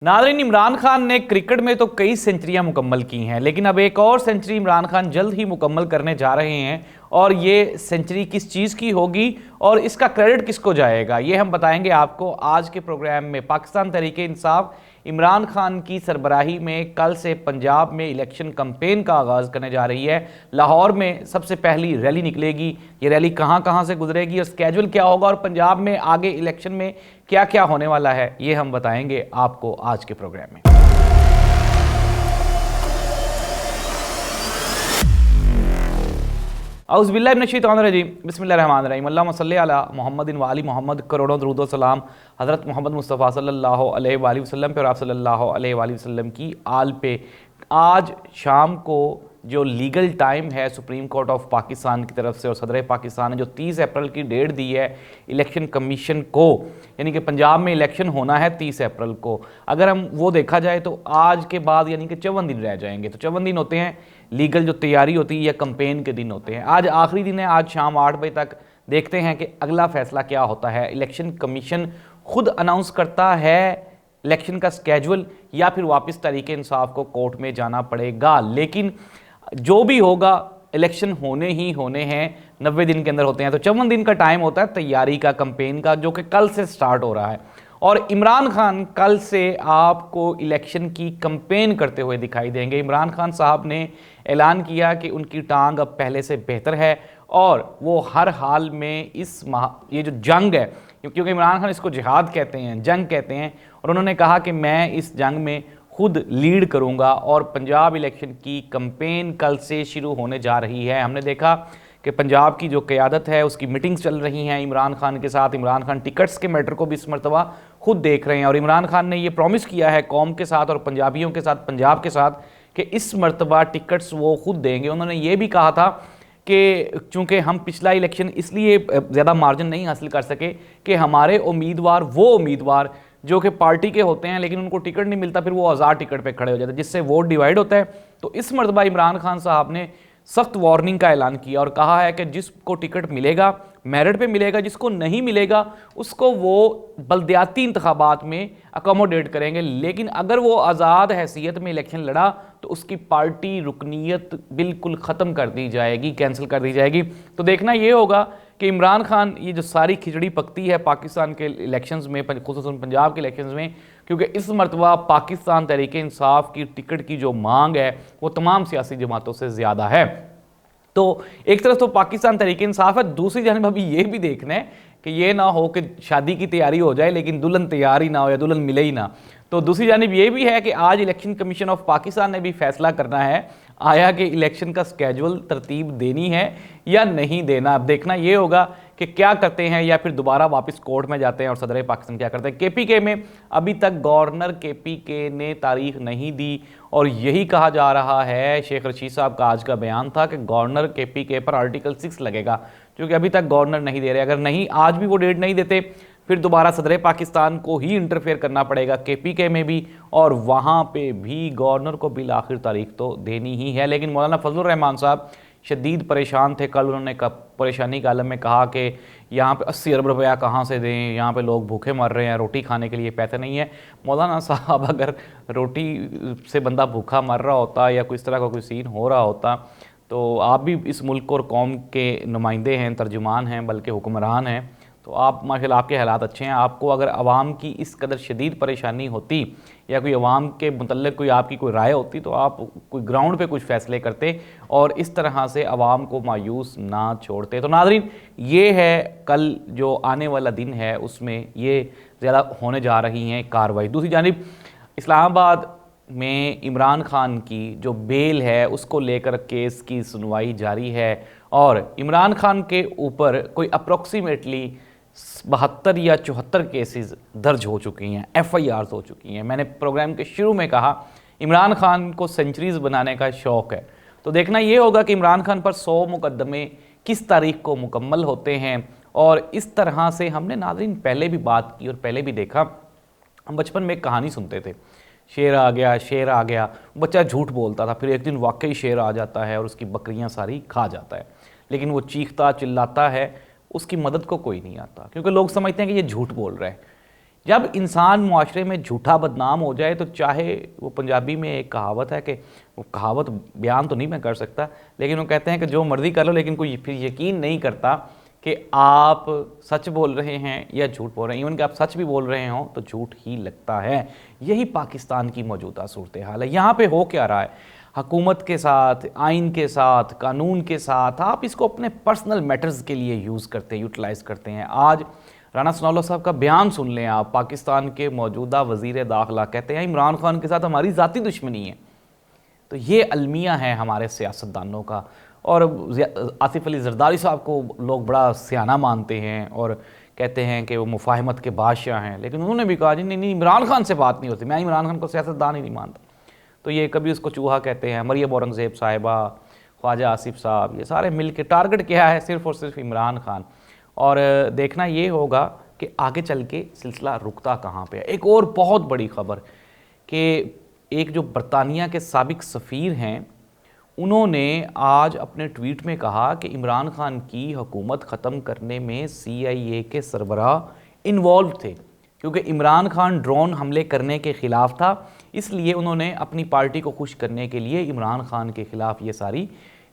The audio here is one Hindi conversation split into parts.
नाज़रीन, इमरान खान ने क्रिकेट में तो कई सेंचुरियां मुकम्मल की हैं, लेकिन अब एक और सेंचुरी इमरान खान जल्द ही मुकम्मल करने जा रहे हैं। और ये सेंचुरी किस चीज़ की होगी और इसका क्रेडिट किसको जाएगा, ये हम बताएंगे आपको आज के प्रोग्राम में। पाकिस्तान तहरीक इंसाफ इमरान खान की सरबराही में कल से पंजाब में इलेक्शन कैंपेन का आगाज़ करने जा रही है। लाहौर में सबसे पहली रैली निकलेगी। ये रैली कहाँ कहाँ से गुजरेगी और स्केड्यूल क्या होगा और पंजाब में आगे इलेक्शन में क्या क्या होने वाला है, ये हम बताएंगे आपको आज के प्रोग्राम में। औज़ुबिल्लाहि मिनश्शैतानिर्रजीम, बिस्मिल्लाहिर्रहमानिर्रहीम, अल्लाहुम्मा सल्लि अला मुहम्मदिन व आलि मुहम्मद। करोड़ों दुरूद व सलाम हज़रत मोहम्मद मुस्तफ़ा सल्लल्लाहु अलैहि वसल्लम पे और आप सल्लल्लाहु अलैहि वसल्लम की आल पे। आज शाम को जो लीगल टाइम है सुप्रीम कोर्ट ऑफ पाकिस्तान की तरफ से और सदर पाकिस्तान ने जो 30 अप्रैल की डेट दी है इलेक्शन कमीशन को, यानी कि पंजाब में इलेक्शन होना है 30 अप्रैल को। अगर हम वो देखा जाए तो आज के बाद यानी कि 54 दिन रह जाएंगे। तो 54 दिन होते हैं लीगल जो तैयारी होती है या कंपेन के दिन होते हैं। आज आखिरी दिन है, आज शाम 8 बजे तक देखते हैं कि अगला फैसला क्या होता है। इलेक्शन कमीशन खुद अनाउंस करता है इलेक्शन का स्केड्यूल या फिर वापस तहरीक इंसाफ को कोर्ट में जाना पड़ेगा। लेकिन जो भी होगा इलेक्शन होने ही होने हैं, 90 दिन के अंदर होते हैं। तो 54 दिन का टाइम होता है तैयारी का, कंपेन का, जो कि कल से स्टार्ट हो रहा है। और इमरान खान कल से आपको इलेक्शन की कंपेन करते हुए दिखाई देंगे। इमरान खान साहब ने ऐलान किया कि उनकी टांग अब पहले से बेहतर है और वो हर हाल में ये जो जंग है, क्योंकि इमरान खान इसको जिहाद कहते हैं, जंग कहते हैं, और उन्होंने कहा कि मैं इस जंग में खुद लीड करूंगा। और पंजाब इलेक्शन की कंपेन कल से शुरू होने जा रही है। हमने देखा कि पंजाब की जो क़यादत है उसकी मीटिंग्स चल रही हैं इमरान खान के साथ। इमरान खान टिकट्स के मैटर को भी इस मरतबा खुद देख रहे हैं और इमरान खान ने ये प्रॉमिस किया है कौम के साथ और पंजाबियों के साथ, पंजाब के साथ, कि इस मरतबा टिकट्स वो खुद देंगे। उन्होंने ये भी कहा था कि चूँकि हम पिछला इलेक्शन इसलिए ज़्यादा मार्जिन नहीं हासिल कर सके कि हमारे उम्मीदवार वो उम्मीदवार जो कि पार्टी के होते हैं लेकिन उनको टिकट नहीं मिलता, फिर वो आज़ाद टिकट पे खड़े हो जाते हैं, जिससे वोट डिवाइड होता है। तो इस मरतबा इमरान खान साहब ने सख्त वार्निंग का ऐलान किया और कहा है कि जिसको टिकट मिलेगा मेरिट पे मिलेगा, जिसको नहीं मिलेगा उसको वो बल्दियाती इंतखाबात में अकोमोडेट करेंगे। लेकिन अगर वो आज़ाद हैसियत में इलेक्शन लड़ा तो उसकी पार्टी रुकनीत बिल्कुल ख़त्म कर दी जाएगी, कैंसिल कर दी जाएगी। तो देखना ये होगा कि इमरान खान ये जो सारी खिचड़ी पकती है पाकिस्तान के इलेक्शंस में, खुसूसन पंजाब के इलेक्शंस में, क्योंकि इस मरतबा पाकिस्तान तहरीक इंसाफ की टिकट की जो मांग है वो तमाम सियासी जमातों से ज़्यादा है। तो एक तरफ तो पाकिस्तान तहरीक इंसाफ है, दूसरी जानब अभी ये भी देखना है कि ये ना हो कि शादी की तैयारी हो जाए लेकिन दुल्हन तैयार ही ना हो या दुल्हन मिले ही ना। तो दूसरी जानब ये भी है कि आज इलेक्शन कमीशन ऑफ पाकिस्तान ने भी फैसला करना है आया कि इलेक्शन का स्केड्यूल तरतीब देनी है या नहीं देना। अब देखना ये होगा कि क्या करते हैं या फिर दोबारा वापस कोर्ट में जाते हैं और सदर पाकिस्तान क्या करते हैं। केपीके में अभी तक गवर्नर केपीके ने तारीख नहीं दी और यही कहा जा रहा है, शेख रशीद साहब का आज का बयान था कि गवर्नर केपीके पर आर्टिकल 6 लगेगा, क्योंकि अभी तक गवर्नर नहीं दे रहे। अगर नहीं आज भी वो डेट नहीं देते फिर दोबारा सदर पाकिस्तान को ही इंटरफेयर करना पड़ेगा केपीके में भी, और वहाँ पे भी गवर्नर को बिल आखिर तारीख तो देनी ही है। लेकिन मौलाना फजलुर रहमान साहब शदीद परेशान थे कल। उन्होंने परेशानी के आलम में कहा कि यहाँ पे 80 अरब रुपया कहाँ से दें, यहाँ पे लोग भूखे मर रहे हैं, रोटी खाने के लिए पैसे नहीं है। मौलाना साहब, अगर रोटी से बंदा भूखा मर रहा होता या कोई इस तरह का कोई सीन हो रहा होता तो आप भी इस मुल्क और कौम के नुमाइंदे हैं, तर्जुमान हैं, बल्कि हुक्मरान हैं, तो आप माशाल्लाह आपके हालात अच्छे हैं। आपको अगर आवाम की इस कदर शदीद परेशानी होती या कोई आवाम के मुतल्लिक़ कोई आपकी कोई राय होती तो आप कोई ग्राउंड पे कुछ फ़ैसले करते और इस तरह से आवाम को मायूस ना छोड़ते। तो नाज़रीन, ये है कल जो आने वाला दिन है उसमें ये ज़्यादा होने जा रही हैं कार्रवाई। दूसरी जानिब इस्लामाबाद में इमरान खान की जो बेल है उसको लेकर केस की सुनवाई जारी है और इमरान खान के ऊपर कोई अप्रोक्सीमेटली 72 या 74 केसेस दर्ज हो चुकी हैं, FIRs हो चुकी हैं। मैंने प्रोग्राम के शुरू में कहा इमरान खान को सेंचुरीज़ बनाने का शौक़ है, तो देखना ये होगा कि इमरान खान पर 100 मुकदमे किस तारीख को मुकम्मल होते हैं। और इस तरह से हमने नाज़रीन पहले भी बात की और पहले भी देखा, हम बचपन में एक कहानी सुनते थे, शेर आ गया, शेर आ गया, बच्चा झूठ बोलता था, फिर एक दिन वाकई शेर आ जाता है और उसकी बकरियां सारी खा जाता है, लेकिन वो चीखता चिल्लाता है, उसकी मदद को कोई नहीं आता क्योंकि लोग समझते हैं कि ये झूठ बोल रहा है। जब इंसान मुआशरे में झूठा बदनाम हो जाए तो चाहे वो पंजाबी में एक कहावत है कि वो कहावत बयान तो नहीं मैं कर सकता, लेकिन वो कहते हैं कि जो मर्ज़ी कर लो लेकिन कोई फिर यकीन नहीं करता कि आप सच बोल रहे हैं या झूठ बोल रहे हैं। इवन कि आप सच भी बोल रहे हो तो झूठ ही लगता है। यही पाकिस्तान की मौजूदा सूरत हाल है। यहाँ पे हो क्या रहा है, हुकूमत के साथ, आइन के साथ, कानून के साथ आप इसको अपने पर्सनल मैटर्स के लिए यूज़ करते हैं, यूटिलाइज़ करते हैं। आज राना सनाउल्लाह साहब का बयान सुन लें आप, पाकिस्तान के मौजूदा वज़ीर दाखिला कहते हैं इमरान खान के साथ हमारी ज़ाती दुश्मनी है। तो ये अलमिया है हमारे सियासतदानों का। और आसिफ अली जरदारी साहब को लोग बड़ा सियाना मानते हैं और कहते हैं कि वो मुफाहमत के बादशाह हैं, लेकिन उन्होंने भी कहा जी नहीं इमरान खान से बात नहीं होती, मैं इमरान खान को सियासतदान ही नहीं मानता। तो ये कभी उसको चूहा कहते हैं, मरियम औरंगज़ेब साहिबा, ख्वाजा आसिफ साहब, ये सारे मिल के टारगेट क्या है, सिर्फ़ और सिर्फ इमरान खान। और देखना ये होगा कि आगे चल के सिलसिला रुकता कहाँ पे है। एक और बहुत बड़ी ख़बर कि एक जो बरतानिया के साबिक सफ़ीर हैं, उन्होंने आज अपने ट्वीट में कहा कि इमरान खान की हुकूमत ख़त्म करने में CIA के सरबराह इन्वॉल्व थे, क्योंकि इमरान खान ड्रोन हमले करने के ख़िलाफ़ था, इसलिए उन्होंने अपनी पार्टी को खुश करने के लिए इमरान खान के ख़िलाफ़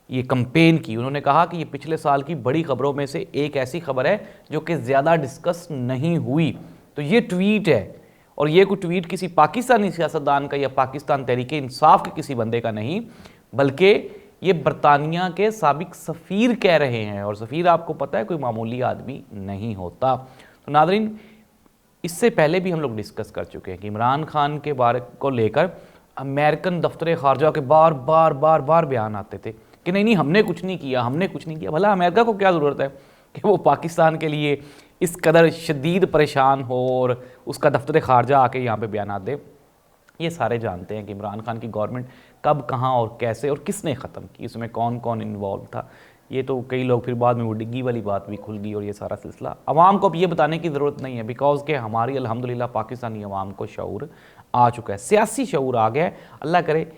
ये कंपेन की। उन्होंने कहा कि ये पिछले साल की बड़ी ख़बरों में से एक ऐसी ख़बर है जो कि ज़्यादा डिस्कस नहीं हुई। तो ये ट्वीट है, और ये कोई ट्वीट किसी पाकिस्तानी सियासतदान का या पाकिस्तान तहरीक-ए-इंसाफ के किसी बंदे का नहीं, बल्कि ये बरतानिया के साबिक सफ़ीर कह रहे हैं। और सफ़ीर आपको पता है कोई मामूली आदमी नहीं होता। तो नाज़रीन, इससे पहले भी हम लोग डिस्कस कर चुके हैं कि इमरान खान के बारे को लेकर अमेरिकन दफ्तर ख़ारजा के बार बार बयान आते थे कि नहीं हमने कुछ नहीं किया, हमने कुछ नहीं किया। भला अमेरिका को क्या ज़रूरत है कि वो पाकिस्तान के लिए इस कदर शदीद परेशान हो और उसका दफ्तर ख़ारजा आके यहाँ पे बयान दे। ये सारे जानते हैं कि इमरान खान की गवर्नमेंट कब, कहाँ और कैसे और किसने ख़त्म की, इसमें कौन कौन इन्वॉल्व था। ये तो कई लोग फिर बाद में वो डिग्गी वाली बात भी खुल गई और ये सारा सिलसिला अवाम को अब ये बताने की ज़रूरत नहीं है, बिकॉज के हमारी अल्हम्दुलिल्लाह पाकिस्तानी अवाम को शऊर आ चुका है, सियासी शऊर आ गया है। अल्लाह करे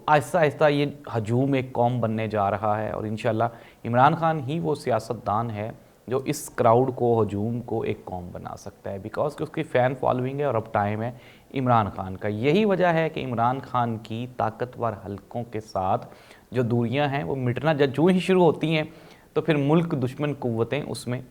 आहिस्ता आहिस्ता ये हजूम एक कौम बनने जा रहा है और इंशाल्लाह इमरान खान ही वो सियासतदान है जो इस क्राउड को, हजूम को एक कौम बना सकता है, बिकॉज कि उसकी फ़ैन फॉलोइंग है और अब टाइम है इमरान खान का। यही वजह है कि इमरान खान की ताकतवर हलकों के साथ जो दूरियां हैं वो मिटना जब जो ही शुरू होती हैं तो फिर मुल्क दुश्मन क़ुव्वतें उसमें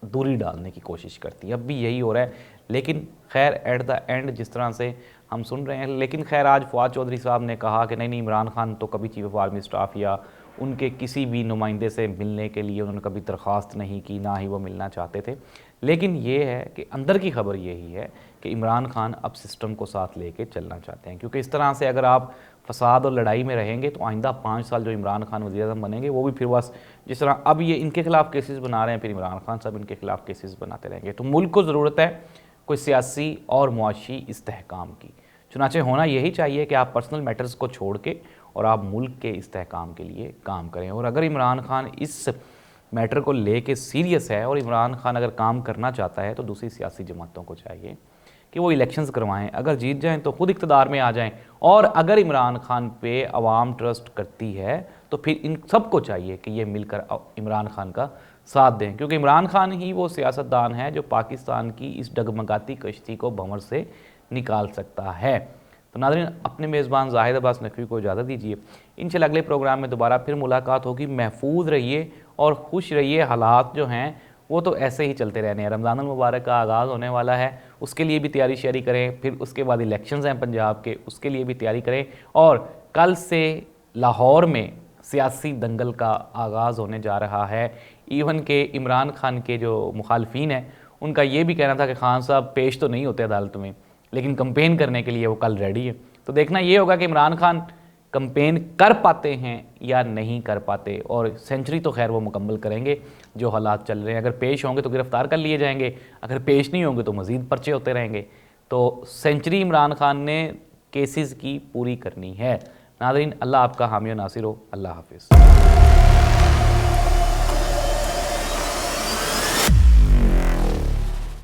दूरी डालने की कोशिश करती है। अब भी यही हो रहा है, लेकिन खैर एट द एंड जिस तरह से हम सुन रहे हैं, लेकिन खैर आज फवाद चौधरी साहब ने कहा कि नहीं इमरान खान तो कभी चीफ ऑफ आर्मी स्टाफ या उनके किसी भी नुमाइंदे से मिलने के लिए उन्होंने कभी दरख्वास्त नहीं की, ना ही वो मिलना चाहते थे। लेकिन ये है कि अंदर की खबर यही है कि इमरान खान अब सिस्टम को साथ लेके चलना चाहते हैं, क्योंकि इस तरह से अगर आप फसाद और लड़ाई में रहेंगे तो आइंदा 5 साल जो इमरान खान वज़ीर-ए-आज़म बनेंगे वो भी फिर बस जिस तरह अब ये इनके खिलाफ केसेस बना रहे हैं, फिर इमरान खान साहब इनके खिलाफ केसेस बनाते रहेंगे। तो मुल्क को ज़रूरत है कोई सियासी और मुआशी इस्तेहकाम की। चुनाचे होना यही चाहिए कि आप पर्सनल मैटर्स को छोड़ के और आप मुल्क के इस्तेहकाम के लिए काम करें। और अगर इमरान खान इस मैटर को लेके सीरियस है और इमरान खान अगर काम करना चाहता है तो दूसरी सियासी जमातों को चाहिए कि वो इलेक्शंस करवाएं, अगर जीत जाएं तो खुद इक़्तिदार में आ जाएं, और अगर इमरान खान पे अवाम ट्रस्ट करती है तो फिर इन सबको चाहिए कि ये मिलकर इमरान खान का साथ दें, क्योंकि इमरान खान ही वो सियासतदान है जो पाकिस्तान की इस डगमगाती कश्ती को भंवर से निकाल सकता है। तो नाज़रीन, अपने मेज़बान जाहिद अब्बास नकवी को इजाज़त दीजिए। इंशाल्लाह अगले प्रोग्राम में दोबारा फिर मुलाकात होगी। महफूज रहिए और खुश रहिए। हालात जो हैं वो तो ऐसे ही चलते रहने हैं। रमज़ान मुबारक का आगाज़ होने वाला है, उसके लिए भी तैयारी शेयरी करें। फिर उसके बाद इलेक्शंस हैं पंजाब के, उसके लिए भी तैयारी करें। और कल से लाहौर में सियासी दंगल का आगाज़ होने जा रहा है। इवन के इमरान खान के जो मुखालफीन हैं उनका ये भी कहना था कि खान साहब पेश तो नहीं होते अदालत में, लेकिन कंपेन करने के लिए वो कल रेडी है। तो देखना ये होगा कि इमरान खान कंपेन कर पाते हैं या नहीं कर पाते। और सेंचुरी तो खैर वो मुकम्मल करेंगे जो हालात चल रहे हैं। अगर पेश होंगे तो गिरफ़्तार कर लिए जाएंगे, अगर पेश नहीं होंगे तो मज़ीद पर्चे होते रहेंगे। तो सेंचुरी इमरान खान ने केसेस की पूरी करनी है। नाज़रीन, अल्लाह आपका हामी व नासिर हो। अल्लाह हाफिज़।